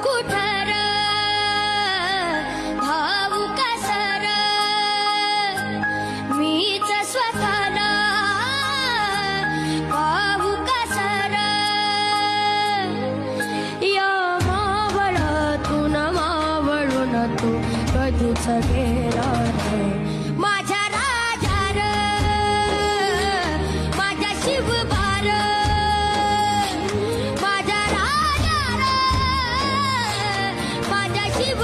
कुठर भाऊ कसर मीच स्वतःला भाऊ कसर या मावळातून मावळून तू कधीच गेला नाही माझ्या राजार माझ्या शिवबार माझ्या राजार माझ्या शिव